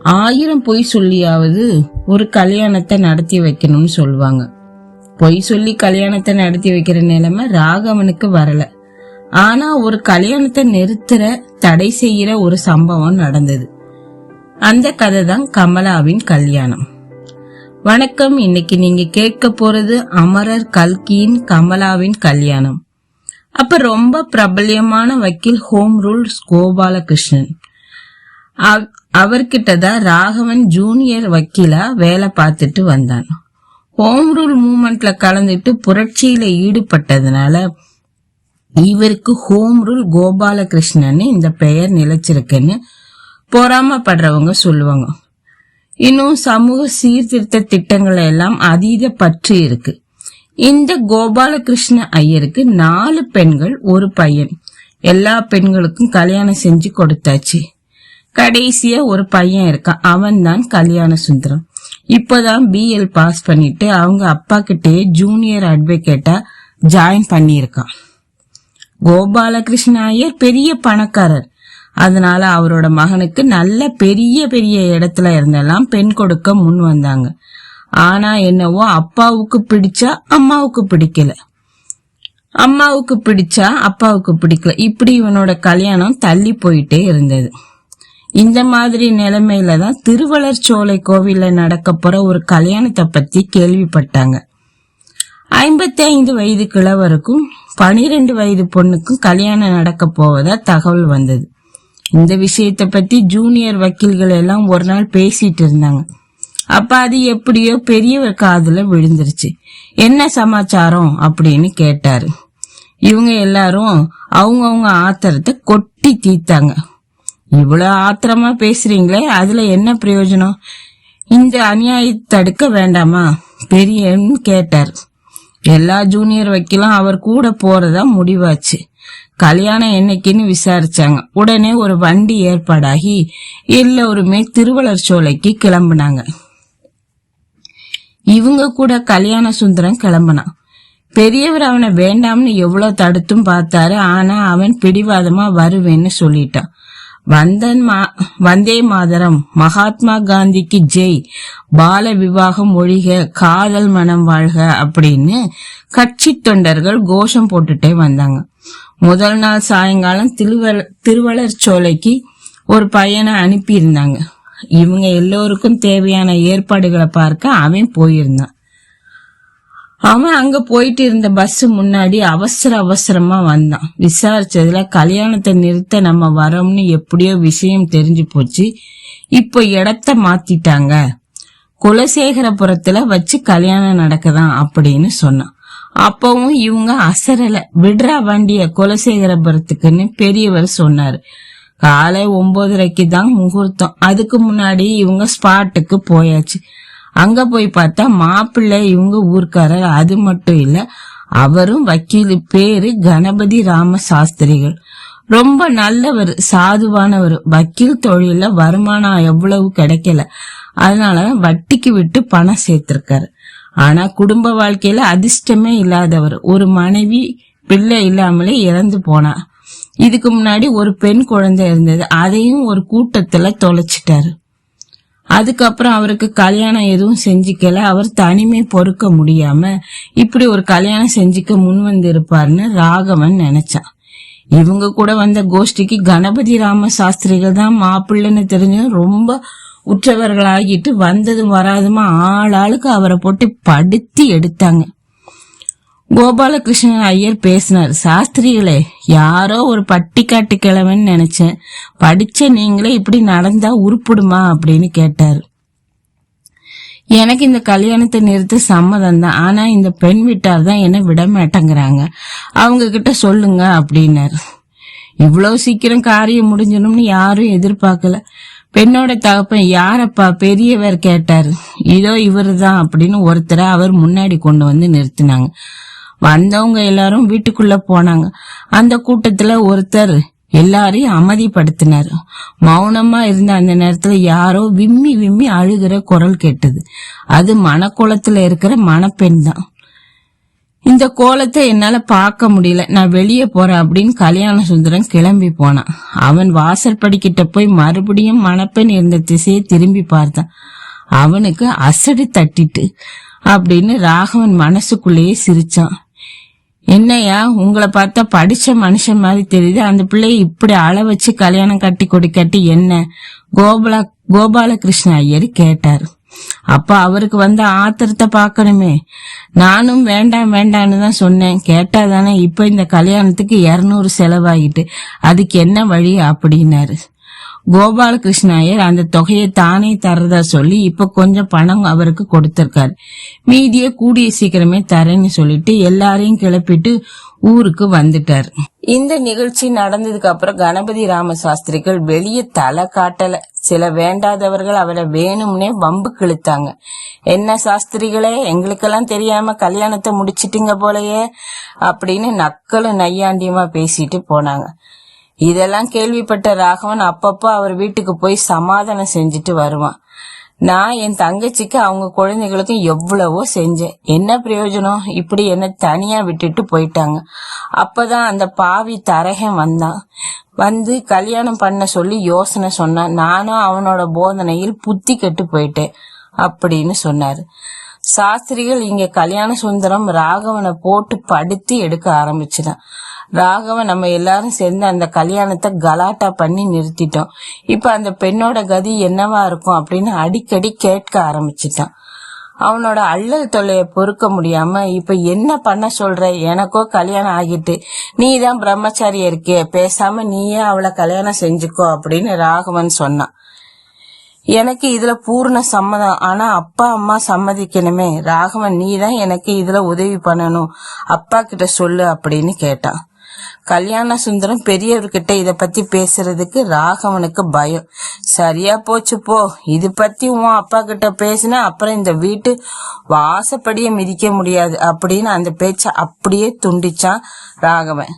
1000 பொய் சொல்லியாவது ஒரு கல்யாணத்தை நடத்தி வைக்கணும்னு சொல்லுவாங்க. பொய் சொல்லி கல்யாணத்தை நடத்தி வைக்கிற நிலைமை ராகவனுக்கு வரல. ஆனா ஒரு கல்யாணத்தை நிறுத்துற தடை செய்யற ஒரு சம்பவம் நடந்தது. அந்த கதை தான் கமலாவின் கல்யாணம். வணக்கம். இன்னைக்கு நீங்க கேட்க போறது அமரர் கல்கியின் கமலாவின் கல்யாணம். அப்ப ரொம்ப பிரபல்யமான வக்கீல் ஹோம் ரூல்ஸ் கோபாலகிருஷ்ணன், அவர்கிட்டதான் ராகவன் ஜூனியர் வக்கீலா வேலை பார்த்துட்டு வந்தான். ஹோம் ரூல் மூவ்மெண்ட்ல கலந்துட்டு புரட்சியில ஈடுபட்டதுனால இவருக்கு ஹோம் ரூல் கோபாலகிருஷ்ணன் இந்த பெயர் நிலைச்சிருக்குன்னு பொறாமப்படுறவங்க சொல்லுவாங்க. இன்னும் சமூக சீர்திருத்த திட்டங்கள் எல்லாம் அதீத பற்று இருக்கு. இந்த கோபாலகிருஷ்ண ஐயருக்கு 4 பெண்கள், ஒரு பையன். எல்லா பெண்களுக்கும் கல்யாணம் செஞ்சு கொடுத்தாச்சு. கடைசியா ஒரு பையன் இருக்கான், அவன் தான் கல்யாண சுந்தரம். இப்பதான் பிஎல் பாஸ் பண்ணிட்டு அவங்க அப்பா கிட்டே ஜூனியர் அட்வொகேட்டா ஜாயின் பண்ணியிருக்கான். கோபாலகிருஷ்ண ஐயர் பெரிய பணக்காரர். அதனால அவரோட மகனுக்கு நல்ல பெரிய பெரிய இடத்துல இருந்தெல்லாம் பெண் கொடுக்க முன் வந்தாங்க. ஆனா என்னவோ அப்பாவுக்கு பிடிச்சா அம்மாவுக்கு பிடிக்கல, அம்மாவுக்கு பிடிச்சா அப்பாவுக்கு பிடிக்கல. இப்படி இவனோட கல்யாணம் தள்ளி போயிட்டே இருந்தது. இந்த மாதிரி நிலைமையில தான் திருவளர்ச்சோலை கோவில்ல நடக்க போற ஒரு கல்யாணத்தை பத்தி கேள்விப்பட்டாங்க. 55 வயது கிழவருக்கும் 12 வயது பொண்ணுக்கும் கல்யாணம் நடக்க போவதா தகவல் வந்தது. இந்த விஷயத்த பத்தி ஜூனியர் வக்கீல்கள் எல்லாம் ஒரு நாள் பேசிட்டு இருந்தாங்க. அப்ப அது எப்படியோ பெரியவர் காதுல விழுந்துருச்சு. என்ன சமாச்சாரம் அப்படின்னு கேட்டாரு. இவங்க எல்லாரும் அவங்கவுங்க ஆத்திரத்தை கொட்டி தீத்தாங்க. இவ்வளவு ஆத்திரமா பேசுறீங்களே, அதுல என்ன பிரயோஜனம்? இந்த அநியாயத்தை தடுக்க வேண்டாமா பெரியன்னு கேட்டார். எல்லா ஜூனியர் வக்கீலும் அவர் கூட போறதா முடிவாச்சு. கல்யாணம் என்னைக்குன்னு விசாரிச்சாங்க. உடனே ஒரு வண்டி ஏற்பாடாகி எல்லோருமே திருவளர்ச்சோலைக்கு கிளம்புனாங்க. இவங்க கூட கல்யாண சுந்தரம் கிளம்புனான். பெரியவர் அவனை வேண்டாம்னு எவ்வளவு தடுத்தும் பார்த்தாரு. ஆனா அவன் பிடிவாதமா வருவேன்னு சொல்லிட்டான். வந்தே மாதரம், மகாத்மா காந்திக்கு ஜெய், பால விவாகம் ஒழிக, காதல் மனம் வாழ்க அப்படின்னு கட்சி தொண்டர்கள் கோஷம் போட்டுட்டே வந்தாங்க. முதல் நாள் சாயங்காலம் திருவளர்ச்சோலைக்கு ஒரு பையனை அனுப்பி இருந்தாங்க. இவங்க எல்லோருக்கும் தேவையான ஏற்பாடுகளை பார்க்க அவன் போயிருந்தான். அவன் அங்க போயிட்டு இருந்த பஸ் முன்னாடி அவசரமா வந்தான். விசாரிச்சதுல கல்யாணத்தை நிறுத்த நம்ம வரோம்னு எப்படியோ விஷயம் தெரிஞ்சு போச்சு. இப்போ இடத்த மாத்திட்டாங்க, குலசேகரபுரத்துல வச்சு கல்யாணம் நடக்குதான் அப்படின்னு சொன்னான். அப்பவும் இவங்க அசரல. விடுறா வண்டிய குலசேகரபுரத்துக்குன்னு பெரியவர் சொன்னாரு. காலை 9:30க்கு தான் முகூர்த்தம். அதுக்கு முன்னாடி இவங்க ஸ்பாட்டுக்கு போயாச்சு. அங்க போய் பார்த்தா மாப்பிள்ளை இவங்க ஊர்க்காரர். அது மட்டும் இல்ல, அவரும் வக்கீல். பேரு கணபதி ராம சாஸ்திரிகள். ரொம்ப நல்லவர், சாதுவானவர். வக்கீல் தொழில வருமானம் எவ்வளவு கிடைக்கல, அதனால வட்டிக்கு விட்டு பணம் சேர்த்திருக்காரு. ஆனா குடும்ப வாழ்க்கையில அதிர்ஷ்டமே இல்லாதவர். ஒரு மனைவி, பிள்ளை இல்லாமலே இறந்து போனா. இதுக்கு முன்னாடி ஒரு பெண் குழந்தை இருந்தது, அதையும் ஒரு கூட்டத்துல தொலைச்சிட்டாரு. அதுக்கப்புறம் அவருக்கு கல்யாணம் எதுவும் செஞ்சுக்கல. அவர் தனிமை பொறுக்க முடியாம இப்படி ஒரு கல்யாணம் செஞ்சுக்க முன் வந்து இருப்பாருன்னு ராகவன் நினைச்சான். இவங்க கூட வந்த கோஷ்டிக்கு கணபதி ராம சாஸ்திரிகள் தான் மாப்பிள்ளைன்னு தெரிஞ்சு ரொம்ப உற்றவர்களாகிட்டு வந்ததும் வராதுமா ஆளாளுக்கு அவரை போட்டு படுத்தி எடுத்தாங்க. கோபாலகிருஷ்ணன் ஐயர் பேசினார். சாஸ்திரிகளே, யாரோ ஒரு பட்டிக்காட்டு கிழவன் நினைச்சேன். படிச்ச நீங்களே இப்படி நடந்தா உருப்பிடுமா அப்படின்னு கேட்டாரு. எனக்கு இந்த கல்யாணத்தை நிறுத்த சம்மதம் தான். ஆனா இந்த பெண் வீட்டார் தான் என்ன விட மாட்டேங்கிறாங்க, அவங்க கிட்ட சொல்லுங்க அப்படின்னாரு. இவ்வளவு சீக்கிரம் காரியம் முடிஞ்சணும்னு யாரும் எதிர்பார்க்கல. பெண்ணோட தகப்பன் யாரப்பா பெரியவர் கேட்டாரு. இதோ இவரு தான் அப்படின்னு ஒருத்தரை அவர் முன்னாடி கொண்டு வந்து நிறுத்தினாங்க. வந்தவங்க எல்லாரும் வீட்டுக்குள்ள போனாங்க. அந்த கூட்டத்துல ஒருத்தர் எல்லாரையும் அமைதிப்படுத்தினாரு. மௌனமா இருந்த அந்த நேரத்துல யாரோ விம்மி விம்மி அழுகிற குரல் கேட்டது. அது மணக்குளத்துல இருக்கிற மணப்பெண் தான். இந்த கோலத்தை என்னால பார்க்க முடியல, நான் வெளியே போறேன் அப்படின்னு கல்யாண சுந்தரம் கிளம்பி போனான். அவன் வாசல் படிக்கிட்ட போய் மறுபடியும் மணப்பெண் இருந்த திசையை திரும்பி பார்த்தான். அவனுக்கு அசடு தட்டிட்டு அப்படின்னு ராகவன் மனசுக்குள்ளேயே சிரிச்சான். என்னையா, உங்களை பார்த்தா படிச்ச மனுஷன் மாதிரி தெரியுது, அந்த பிள்ளைய இப்படி அள வச்சு கல்யாணம் கட்டி கொடுக்கட்டி என்ன? கோபாலகிருஷ்ண ஐயர் கேட்டாரு. அப்ப அவருக்கு வந்த ஆத்திரத்தை பாக்கணுமே. நானும் வேண்டாம் வேண்டான்னு தான் சொன்னேன், கேட்டாதானே. இப்ப இந்த கல்யாணத்துக்கு 200 செலவாகிட்டு, அதுக்கு என்ன வழி அப்படின்னாரு. கோபாலகிருஷ்ண ஐயர் அந்த தொகையை தானே தரதா சொல்லி இப்ப கொஞ்சம் பணம் அவருக்கு கொடுத்திருக்காரு. மீதியை கூடிய சீக்கிரமே தரேன்னு சொல்லிட்டு எல்லாரையும் கிளப்பிட்டு ஊருக்கு வந்துட்டாரு. இந்த நிகழ்ச்சி நடந்ததுக்கு அப்புறம் கணபதி ராம சாஸ்திரிகள் வெளியே தலை காட்டல. சில வேண்டாதவர்கள் அவரை வேணும்னே வம்பு கிழித்தாங்க. என்ன சாஸ்திரிகளே, எங்களுக்கெல்லாம் தெரியாம கல்யாணத்தை முடிச்சிட்டீங்க போலயே அப்படின்னு நக்கலும் நையாண்டியமா பேசிட்டு போனாங்க. இதெல்லாம் கேள்விப்பட்ட ராகவன் அப்பப்ப அவர் வீட்டுக்கு போய் சமாதானம் செஞ்சுட்டு வருவான். நான் என் தங்கச்சிக்கு அவங்க குழந்தைகளுக்கும் எவ்வளவோ செஞ்சேன், என்ன பிரயோஜனம்? இப்படி என்ன தனியா விட்டுட்டு போயிட்டாங்க. அப்பதான் அந்த பாவி தரகன் வந்தான். வந்து கல்யாணம் பண்ண சொல்லி யோசனை சொன்னான். நானும் அவனோட போதனையில் புத்தி கெட்டு போயிட்டேன் அப்படின்னு சொன்னாரு. சாஸ்திரிகள் இங்க கல்யாண சுந்தரம் ராகவனை போட்டு படுத்தி எடுக்க ஆரம்பிச்சுட்டான். ராகவன் நம்ம எல்லாரும் சேர்ந்து அந்த கல்யாணத்தை கலாட்டா பண்ணி நிறுத்திட்டோம். இப்ப அந்த பெண்ணோட கதி என்னவா இருக்கும் அப்படின்னு அடிக்கடி கேட்க ஆரம்பிச்சுட்டான். அவனோட அள்ளல் தொல்லைய பொறுக்க முடியாம இப்ப என்ன பண்ண சொல்ற? எனக்கோ கல்யாணம் ஆகிட்டு, நீ தான் பிரம்மச்சாரியா இருக்கே, பேசாம நீயே அவளை கல்யாணம் செஞ்சுக்கோ அப்படின்னு ராகவன் சொன்னான். எனக்கு இதுல பூர்ண சம்மதம், ஆனா அப்பா அம்மா சம்மதிக்கணுமே. ராகவன், நீ தான் எனக்கு இதுல உதவி பண்ணணும், அப்பா கிட்ட சொல்லு அப்படின்னு கேட்டான். கல்யாண சுந்தரம் பெரியவர்கிட்ட இத பத்தி பேசுறதுக்கு ராகவனுக்கு பயம். சரியா போச்சு போ, இது பத்தி உன் அப்பா கிட்ட பேசினா அப்புறம் இந்த வீட்டு வாசப்படியே மிதிக்க முடியாது அப்படின்னு அந்த பேச்ச அப்படியே துண்டிச்சான் ராகவன்.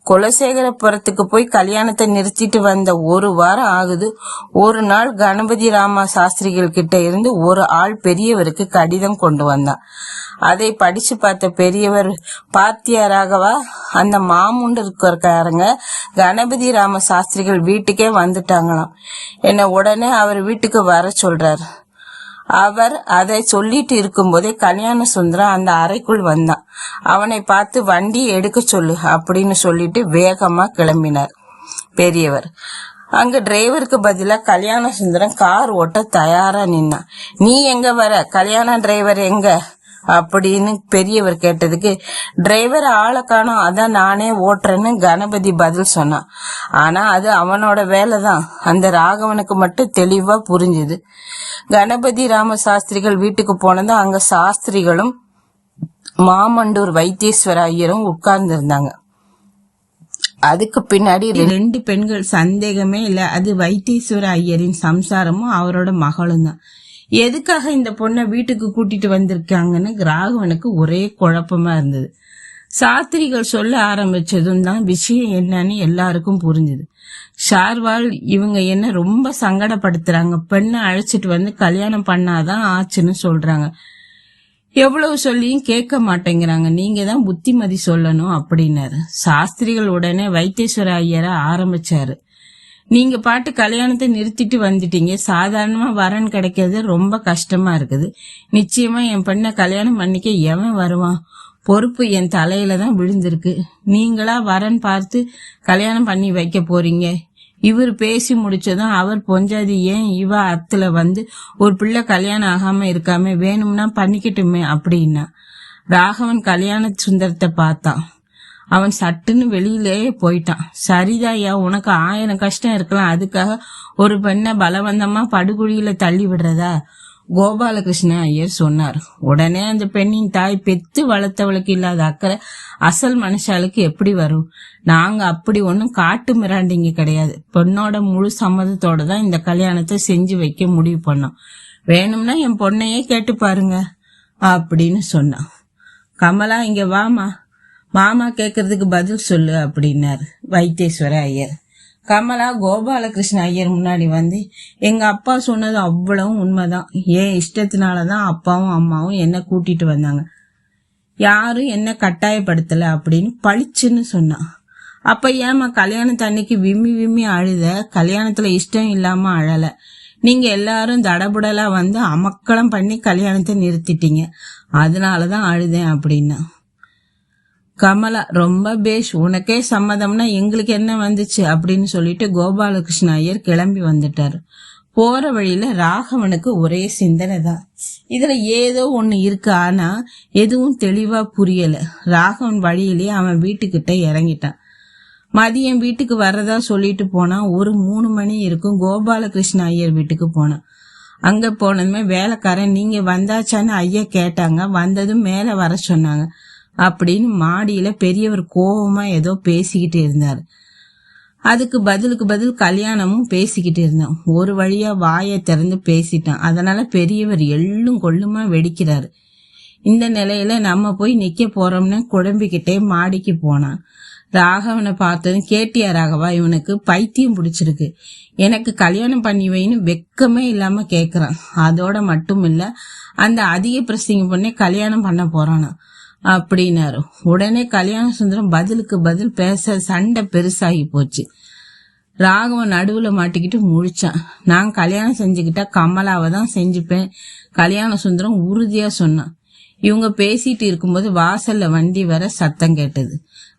குலசேகரபுரத்துக்கு போய் கல்யாணத்தை நிறுத்திட்டு வந்த 1 வாரம் ஆகுது. ஒரு நாள் கணபதி ராம சாஸ்திரிகள் கிட்ட இருந்து ஒரு ஆள் பெரியவருக்கு கடிதம் கொண்டு வந்தான். அதை படிச்சு பார்த்த பெரியவர், பாத்தியா ராகவா, அந்த மாமுண்டு இருக்கிறக்காரங்க கணபதி ராம சாஸ்திரிகள் வீட்டுக்கே வந்துட்டாங்களாம். என்ன உடனே அவர் வீட்டுக்கு வர சொல்றாரு. அவர் அதை சொல்லிட்டு இருக்கும் போதே கல்யாண சுந்தரம் அந்த அறைக்குள் வந்தான். அவனை பார்த்து வண்டி எடுக்க சொல்லு அப்படின்னு சொல்லிட்டு வேகமா கிளம்பினார் பெரியவர். அங்க டிரைவருக்கு பதிலா கல்யாண சுந்தரம் கார் ஓட்ட தயாரா நின்னான். நீ எங்க வர, கல்யாண டிரைவர் எங்க அப்படின்னு பெரியவர் கேட்டதுக்கு, டிரைவர் ஆளை காணோம், அதான் நானே ஓட்டுறேன்னு கணபதி பதில் சொன்னான். ஆனா அது அவனோட வேலைதான். அந்த ராகவனுக்கு மட்டும் தெளிவா புரிஞ்சுது. கணபதி ராம சாஸ்திரிகள் வீட்டுக்கு போனதும் அங்க சாஸ்திரிகளும் மாமண்டூர் வைத்தீஸ்வர ஐயரும் உட்கார்ந்து இருந்தாங்க. அதுக்கு பின்னாடி 2 பெண்கள், சந்தேகமே இல்ல, அது வைத்தீஸ்வர ஐயரின் சம்சாரமும் அவரோட மகளும் தான். எதுக்காக இந்த பொண்ணை வீட்டுக்கு கூட்டிட்டு வந்திருக்காங்கன்னு ராகவனுக்கு ஒரே குழப்பமா இருந்தது. சாஸ்திரிகள் சொல்ல ஆரம்பிச்சதும் தான் விஷயம் என்னன்னு எல்லாருக்கும் புரிஞ்சுது. ஷார்வால், இவங்க என்ன ரொம்ப சங்கடப்படுத்துறாங்க, பெண்ணை அழைச்சிட்டு வந்து கல்யாணம் பண்ணாதான் ஆச்சுன்னு சொல்றாங்க. எவ்வளவு சொல்லியும் கேட்க மாட்டேங்கிறாங்க, நீங்க தான் புத்திமதி சொல்லணும் அப்படின்னாரு. சாஸ்திரிகள் உடனே வைத்தீஸ்வர ஐயரை ஆரம்பிச்சாரு. நீங்க பாட்டு கல்யாணத்தை நிறுத்திட்டு வந்துட்டீங்க, சாதாரணமா வரன் கிடைக்கிறது ரொம்ப கஷ்டமா இருக்குது. நிச்சயமா என் பெண்ணை கல்யாணம் பண்ணிக்க எவன் வருவான்? பொறுப்பு என் தலையில தான் விழுந்திருக்கு. நீங்களா வரன் பார்த்து கல்யாணம் பண்ணி வைக்க போறீங்க. இவர் பேசி முடிச்சதும் அவர் பொஞ்சாதி, ஏன் இவ அத்துல வந்து ஒரு பிள்ளை கல்யாணம் ஆகாம இருக்காம, வேணும்னா பண்ணிக்கட்டுமே அப்படின்னா. ராகவன் கல்யாண சுந்தரத்தை பார்த்தான். அவன் சட்டுன்னு வெளியிலேயே போயிட்டான். சரிதாயா, உனக்கு 1000 கஷ்டம் இருக்கலாம், அதுக்காக ஒரு பெண்ணை பலவந்தமா படுகுழியில தள்ளி விடுறதா? கோபாலகிருஷ்ண ஐயர் சொன்னார். உடனே அந்த பெண்ணின் தாய், பெத்து வளர்த்தவளுக்கு இல்லாத அக்கறை அசல் மனுஷாளுக்கு எப்படி வரும்? நாங்க அப்படி ஒன்னும் காட்டு மிராண்டிங்க கிடையாது. பெண்ணோட முழு சம்மதத்தோட தான் இந்த கல்யாணத்தை செஞ்சு வைக்க முடிவு பண்ணோம். வேணும்னா என் பொண்ணையே கேட்டு பாருங்க அப்படின்னு சொன்னான். கமலா, இங்க வாமா, மாமா கேக்குறதுக்கு பதில் சொல்லு அப்படின்னாரு வைத்தீஸ்வர ஐயர். கமலா கோபாலகிருஷ்ண ஐயர் முன்னாடி வந்து, எங்க அப்பா சொன்னது அவ்வளவும் உண்மைதான். ஏன் இஷ்டத்தினாலதான் அப்பாவும் அம்மாவும் என்ன கூட்டிட்டு வந்தாங்க. யாரும் என்ன கட்டாயப்படுத்தல அப்படின்னு பளிச்சுன்னு சொன்னான். அப்ப ஏமா கல்யாணத்து அன்னைக்கு விம்மி விம்மி அழுத? கல்யாணத்துல இஷ்டம் இல்லாம அழல. நீங்க எல்லாரும் தடபுடலா வந்து அமக்களம் பண்ணி கல்யாணத்தை நிறுத்திட்டீங்க, அதனாலதான் அழுதேன் அப்படின்னா. கமலா, ரொம்ப பேஷ், உனக்கே சம்மதம்னா எங்களுக்கு என்ன வந்துச்சு அப்படின்னு சொல்லிட்டு கோபாலகிருஷ்ண ஐயர் கிளம்பி வந்துட்டாரு. போற வழியில ராகவனுக்கு ஒரே சிந்தனை தான். இதுல ஏதோ ஒண்ணு இருக்கு, ஆனா எதுவும் தெளிவா புரியல. ராகவன் வழியிலேயே அவன் வீட்டுக்கிட்ட இறங்கிட்டான். மதியம் வீட்டுக்கு வர்றதா சொல்லிட்டு போனா. ஒரு 3 மணி இருக்கும். கோபாலகிருஷ்ண ஐயர் வீட்டுக்கு போனான். அங்க போனதுமே வேலைக்காரன், நீங்க வந்தாச்சான்னு ஐயா கேட்டாங்க, வந்ததும் மேல வர சொன்னாங்க அப்படின்னு மாடியில பெரியவர் கோபமா ஏதோ பேசிக்கிட்டு இருந்தாரு. அதுக்கு பதிலுக்கு பதில் கல்யாணமும் பேசிக்கிட்டு இருந்தான். ஒரு வழியா வாயை திறந்து பேசிட்டான். அதனால பெரியவர் எள்ளும் கொள்ளுமா வெடிக்கிறாரு. இந்த நிலையில நம்ம போய் நிக்க போறோம்னு குழம்பிக்கிட்டே மாடிக்கு போனான். ராகவனை பார்த்ததும், கேட்டியா ராகவா, இவனுக்கு பைத்தியம் பிடிச்சிருக்கு, எனக்கு கல்யாணம் பண்ணி வைன்னு வெக்கமே இல்லாம கேக்குறான். அதோட மட்டும் இல்ல, அந்த அதிக பிரசங்கம் பண்ணி கல்யாணம் பண்ண போறானா அப்படின்னாரு. உடனே கல்யாண சுந்தரம் பதிலுக்கு பதில் பேச சண்டை பெருசாகி போச்சு. ராகவன் நடுவுல மாட்டிக்கிட்டு முழிச்சான். நான் கல்யாணம் செஞ்சுக்கிட்டா கமலாவை தான் செஞ்சுப்பேன், கல்யாண சுந்தரம் உறுதியா சொன்னான். இவங்க பேசிட்டு இருக்கும்போது வாசல்ல வண்டி வர சத்தம் கேட்டது.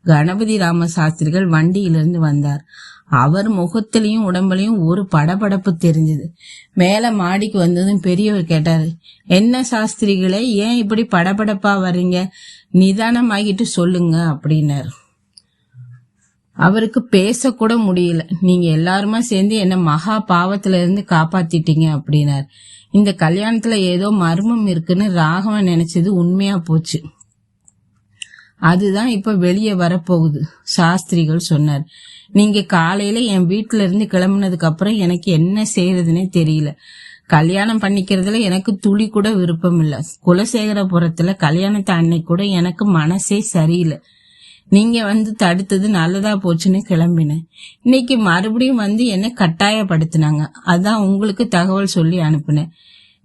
கணபதி ராம சாஸ்திரிகள் வண்டியிலிருந்து வந்தார். அவர் முகத்திலையும் உடம்புலையும் ஒரு படபடப்பு தெரிஞ்சது. மேல மாடிக்கு வந்ததும் பெரியவர் கேட்டாரு, என்ன சாஸ்திரிகளே, ஏன் இப்படி படபடப்பா வர்றீங்க? நிதானமாகிட்டு சொல்லுங்க அப்படின்னாரு. அவருக்கு பேசக்கூட முடியல. நீங்க எல்லாருமா சேர்ந்து என்ன மகா பாவத்துல இருந்து காப்பாத்திட்டீங்க அப்படின்னாரு. இந்த கல்யாணத்துல ஏதோ மர்மம் இருக்குன்னு ராகவன் நினைச்சது உண்மையா போச்சு. அதுதான் இப்ப வெளியே வரப்போகுது, சாஸ்திரிகள் சொன்னார். நீங்க காலையில என் வீட்டுல இருந்து கிளம்புனதுக்கு அப்புறம் எனக்கு என்ன செய்யறதுன்னே தெரியல. கல்யாணம் பண்ணிக்கிறதுல எனக்கு துளி கூட விருப்பம் இல்ல. குலசேகரபுரத்துல கல்யாணத்தை அன்னைக்கு கூட எனக்கு மனசே சரியில்லை. நீங்க வந்து தடுத்தது நல்லதா போச்சுன்னு கிளம்பினேன். இன்னைக்கு மறுபடியும் வந்து என்ன கட்டாயப்படுத்தினாங்க. அதான் உங்களுக்கு தகவல் சொல்லி அனுப்புனேன்.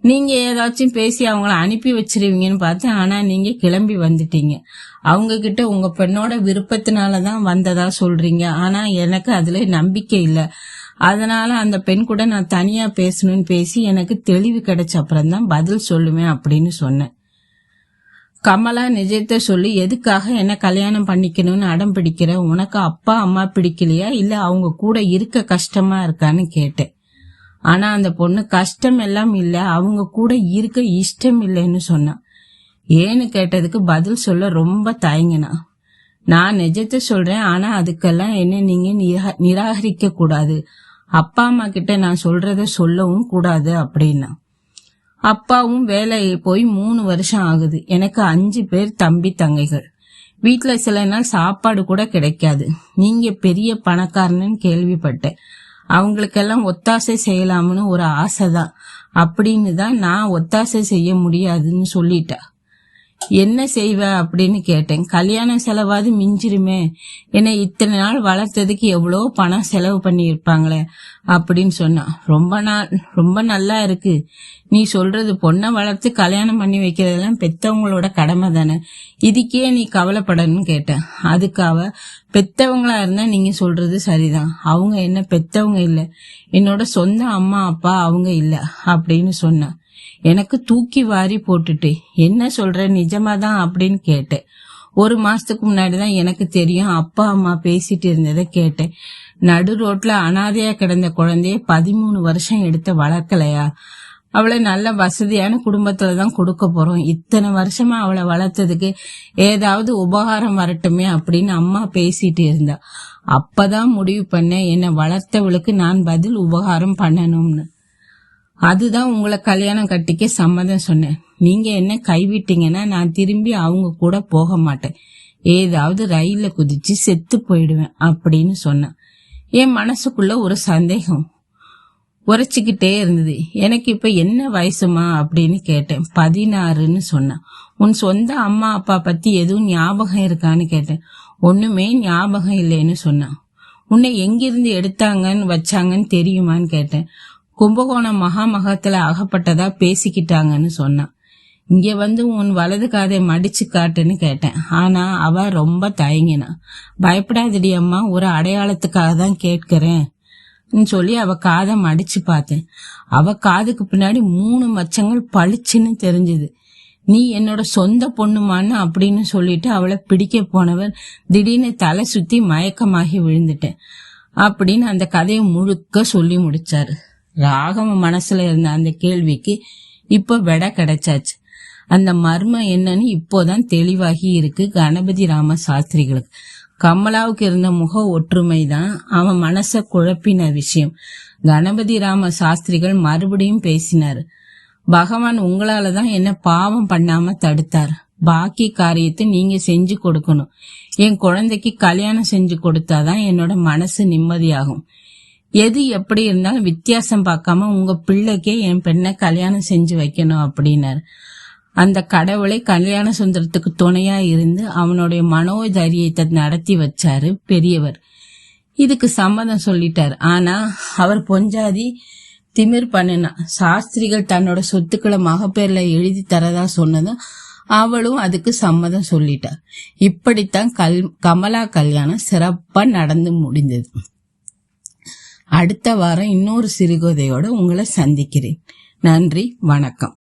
நீங்க ஏதாச்சும் பேசி அவங்கள அனுப்பி வச்சிருவீங்கன்னு பார்த்தேன். ஆனா நீங்க கிளம்பி வந்துட்டீங்க. அவங்க கிட்ட உங்க பெண்ணோட விருப்பத்தினாலதான் வந்ததா சொல்றீங்க. ஆனா எனக்கு அதுல நம்பிக்கை இல்ல. அதனால அந்த பெண் கூட நான் தனியா பேசணும்னு பேசி எனக்கு தெளிவு கிடைச்ச அப்புறம் தான் பதில் சொல்லுவேன் அப்படின்னு சொன்னேன். கமலா, நிஜத்தை சொல்லி, எதுக்காக என்ன கல்யாணம் பண்ணிக்கணும்னு அடம் பிடிக்கிற? உனக்கு அப்பா அம்மா பிடிக்கலையா, இல்ல அவங்க கூட இருக்க கஷ்டமா இருக்கான்னு கேட்டேன். ஆனா அந்த பொண்ணு கஷ்டம் எல்லாம் இல்ல, அவங்க கூட இருக்க இஷ்டம் இல்லைன்னு சொன்னான். ஏன்னு கேட்டதுக்கு பதில் சொல்ல ரொம்ப தயங்கினா. நான் நிஜத்தை சொல்றேன், ஆனா அதுக்கெல்லாம் என்ன நீங்க நிராகரிக்க கூடாது. அப்பா அம்மா கிட்ட நான் சொல்றத சொல்லவும் கூடாது அப்படின்னா. அப்பாவும் வேலையை போய் 3 வருஷம் ஆகுது. எனக்கு 5 பேர் தம்பி தங்கைகள். வீட்டுல சில நாள் சாப்பாடு கூட கிடைக்காது. நீங்க பெரிய பணக்காரன்னு கேள்விப்பட்டேன். அவங்களுக்கெல்லாம் ஒத்தாசை செய்யலாம்னு ஒரு ஆசைதான். அப்படின்னு தான் நான் ஒத்தாசை செய்ய முடியாதுன்னு சொல்லிட்டா. என்ன செய்வ அப்படின்னு கேட்டேன். கல்யாணம் செலவாது மிஞ்சிருமே, என்னை இத்தனை நாள் வளர்த்ததுக்கு எவ்வளோ பணம் செலவு பண்ணி இருப்பாங்களே அப்படின்னு சொன்னா. ரொம்ப நல்லா இருக்கு நீ சொல்றது. பொண்ணை வளர்த்து கல்யாணம் பண்ணி வைக்கிறதெல்லாம் பெத்தவங்களோட கடமை தானே, இதுக்கே நீ கவலைப்படணும்னு கேட்டேன். அதுக்கு அவ, பெத்தவங்களா இருந்தா நீங்க சொல்றது சரிதான், அவங்க என்ன பெத்தவங்க இல்ல, என்னோட சொந்த அம்மா அப்பா அவங்க இல்ல அப்படின்னு சொன்னா. எனக்கு தூக்கி வாரி போட்டுட்டு, என்ன சொல்ற, நிஜமாதான் அப்படின்னு கேட்டேன். 1 மாசத்துக்கு முன்னாடிதான் எனக்கு தெரியும். அப்பா அம்மா பேசிட்டு இருந்ததை கேட்டேன். நடு ரோட்ல அனாதையா கிடந்த குழந்தைய 13 வருஷம் எடுத்து வளர்க்கலையா? அவளை நல்ல வசதியான குடும்பத்துலதான் கொடுக்க போறோம். இத்தனை வருஷமா அவளை வளர்த்ததுக்கு ஏதாவது உபகாரம் வரட்டுமே அப்படின்னு அம்மா பேசிட்டு இருந்தா. அப்பதான் முடிவு பண்ணேன், என்னை வளர்த்தவளுக்கு நான் பதில் உபகாரம் பண்ணணும்னு. அதுதான் உங்களை கல்யாணம் கட்டிக்க சம்மதம் சொன்னேன். நீங்க என்ன கைவிட்டீங்கன்னா நான் திரும்பி அவங்க கூட போக மாட்டேன். ஏதாவது ரயில்ல குதிச்சு செத்து போயிடுவேன் அப்படின்னு சொன்னேன். என் மனசுக்குள்ள ஒரு சந்தேகம் உரைச்சுக்கிட்டே இருந்தது. எனக்கு இப்ப என்ன வயசுமா அப்படின்னு கேட்டேன். 16ன்னு சொன்னேன். உன் சொந்த அம்மா அப்பா பத்தி எதுவும் ஞாபகம் இருக்கான்னு கேட்டேன். ஒண்ணுமே ஞாபகம் இல்லைன்னு சொன்னான். உன்னை எங்கிருந்து எடுத்தாங்கன்னு வச்சாங்கன்னு தெரியுமான்னு கேட்டேன். கும்பகோணம் மகாமகத்துல அகப்பட்டதா பேசிக்கிட்டாங்கன்னு சொன்னான். இங்க வந்து உன் வலது காதை மடிச்சு காட்டுன்னு கேட்டேன். ஆனா அவ ரொம்ப தயங்கினா. பயப்படாதடி அம்மா, ஒரு அடையாளத்துக்காக தான் கேட்கிறேன் சொல்லி அவ காதை மடிச்சு பார்த்தேன். அவ காதுக்கு பின்னாடி 3 மச்சங்கள் பளிச்சுன்னு தெரிஞ்சது. நீ என்னோட சொந்த பொண்ணுமான்னு அப்படின்னு சொல்லிட்டு அவளை பிடிக்க போனவர் திடீர்னு தலை சுத்தி மயக்கமாகி விழுந்துட்டேன் அப்படின்னு அந்த கதையை முழுக்க சொல்லி முடிச்சாரு. ராகவ மனசுல இருந்த அந்த கேள்விக்கு இப்ப விடை கிடைச்சாச்சு. அந்த மர்மம் என்னன்னு இப்போதான் தெளிவாகி இருக்கு கணபதி ராம சாஸ்திரிகளுக்கு. கமலாவுக்கு இருந்த முக ஒற்றுமைதான் அவன் மனச குழப்பின விஷயம். கணபதி ராம சாஸ்திரிகள் மறுபடியும் பேசினாரு. பகவான் உங்களாலதான் என்ன பாவம் பண்ணாம தடுத்தார். பாக்கி காரியத்தை நீங்க செஞ்சு கொடுக்கணும். என் குழந்தைக்கு கல்யாணம் செஞ்சு கொடுத்தாதான் என்னோட மனசு நிம்மதியாகும். எது எப்படி இருந்தாலும் வித்தியாசம் பார்க்காம உங்க பிள்ளைக்கே என் பெண்ணை கல்யாணம் செஞ்சு வைக்கணும் அப்படின்னாரு. அந்த கடவுளை கல்யாண சுந்தரத்துக்கு துணையா இருந்து அவனுடைய மனோதைரியத்தை நடத்தி வச்சாரு பெரியவர். இதுக்கு சம்மதம் சொல்லிட்டாரு. ஆனா அவர் பொஞ்சாதி திமிர் பண்ணினா. சாஸ்திரிகள் தன்னோட சொத்துக்களை மகப்பேர்ல எழுதி தரதா சொன்னதும் அவளும் அதுக்கு சம்மதம் சொல்லிட்டார். இப்படித்தான் கமலா கல்யாணம் சிறப்பா நடந்து முடிந்தது. அடுத்த வாரம் இன்னொரு சிறுகதையோட உங்களை சந்திக்கிறேன். நன்றி, வணக்கம்.